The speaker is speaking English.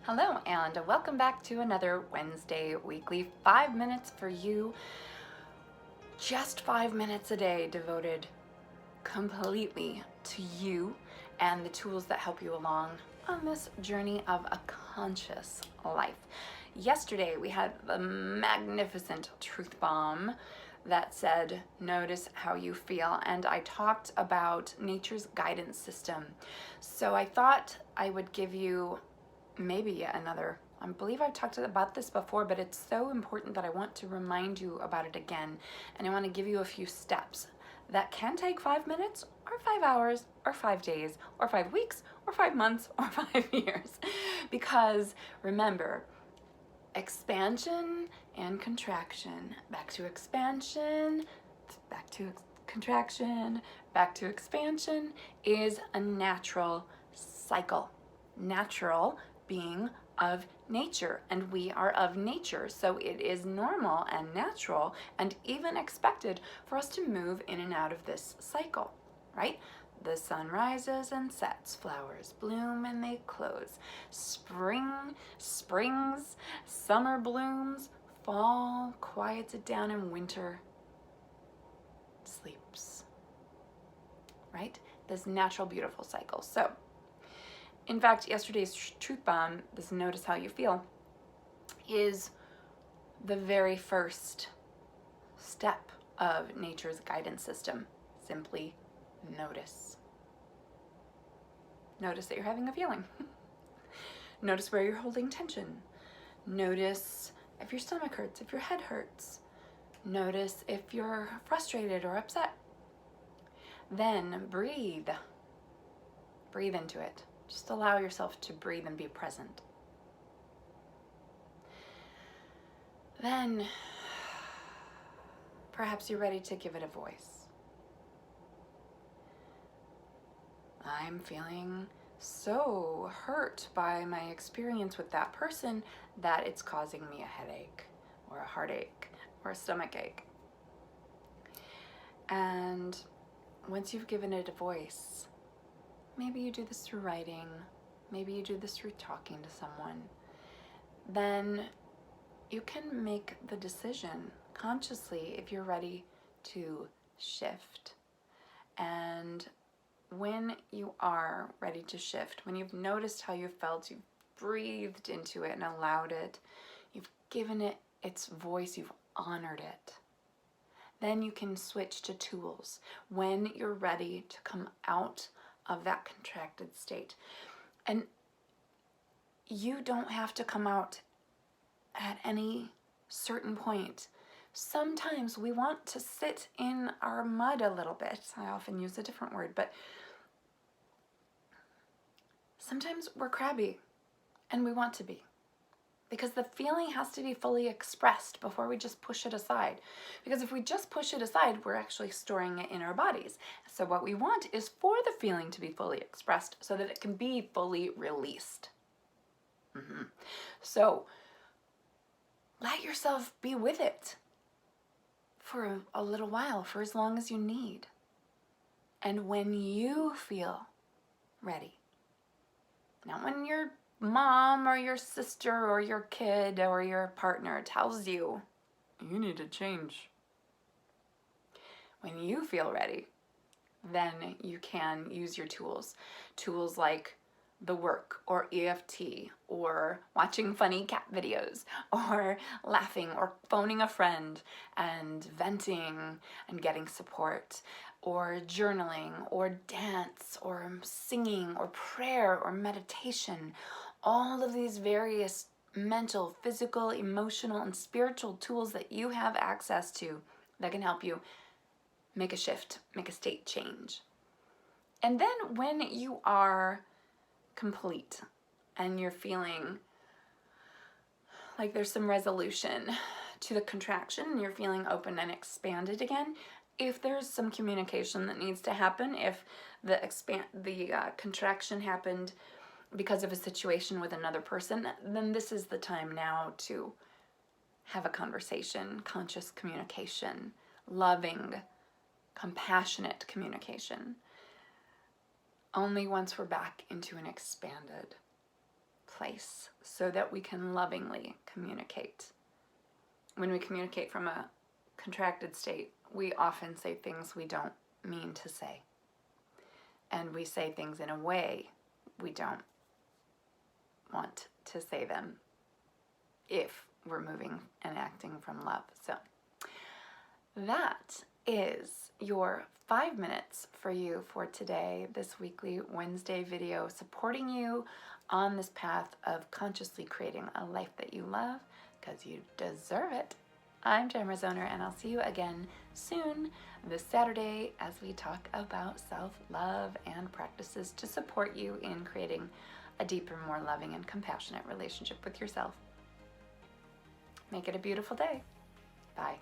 Hello, and welcome back to another Wednesday weekly 5 minutes for you. Just 5 minutes a day devoted completely to you and the tools that help you along on this journey of a conscious life. Yesterday, we had the magnificent truth bomb that said, notice how you feel. And I talked about nature's guidance system. So I thought I would give you maybe another. I believe I've talked about this before, but it's so important that I want to remind you about it again. And I want to give you a few steps that can take 5 minutes or 5 hours or 5 days or 5 weeks or 5 months or 5 years. Because remember, expansion and contraction, back to expansion, back to contraction, back to expansion is a natural cycle. Natural being of nature, and we are of nature, so it is normal and natural and even expected for us to move in and out of this cycle, right? The sun rises and sets, flowers bloom and they close. Spring springs, summer blooms, fall quiets it down, and winter sleeps, right? This natural, beautiful cycle. So, in fact, yesterday's truth bomb, this notice how you feel, is the very first step of nature's guidance system. Simply notice. Notice that you're having a feeling. Notice where you're holding tension. Notice if your stomach hurts, if your head hurts. Notice if you're frustrated or upset. Then breathe. Breathe into it. Just allow yourself to breathe and be present. Then perhaps you're ready to give it a voice. I'm feeling so hurt by my experience with that person that it's causing me a headache or a heartache or a stomach ache. And once you've given it a voice, maybe you do this through writing, maybe you do this through talking to someone, then you can make the decision consciously if you're ready to shift. And when you are ready to shift, when you've noticed how you felt, you've breathed into it and allowed it, you've given it its voice, you've honored it, then you can switch to tools when you're ready to come out of that contracted state. And you don't have to come out at any certain point. Sometimes we want to sit in our mud a little bit. I often use a different word, but sometimes we're crabby and we want to be, because the feeling has to be fully expressed before we just push it aside. Because if we just push it aside, we're actually storing it in our bodies. So what we want is for the feeling to be fully expressed so that it can be fully released. So let yourself be with it for a little while, for as long as you need. And when you feel ready, not when your mom or your sister or your kid or your partner tells you, you need to change. When you feel ready, then you can use your tools. Tools like the work or EFT or watching funny cat videos or laughing or phoning a friend and venting and getting support, or journaling or dance or singing or prayer or meditation. All of these various mental, physical, emotional, and spiritual tools that you have access to that can help you make a shift, make a state change. And then when you are complete and you're feeling like there's some resolution to the contraction and you're feeling open and expanded again, if there's some communication that needs to happen, if the contraction happened because of a situation with another person, then this is the time now to have a conversation, conscious communication, loving, compassionate communication. Only once we're back into an expanded place so that we can lovingly communicate. When we communicate from a contracted state, we often say things we don't mean to say. And we say things in a way we don't want to say them if we're moving and acting from love. So that is your 5 minutes for you for today, this weekly Wednesday video, supporting you on this path of consciously creating a life that you love, because you deserve it. I'm Jen Rizoner, and I'll see you again soon this Saturday as we talk about self-love and practices to support you in creating a deeper, more loving and compassionate relationship with yourself. Make it a beautiful day. Bye.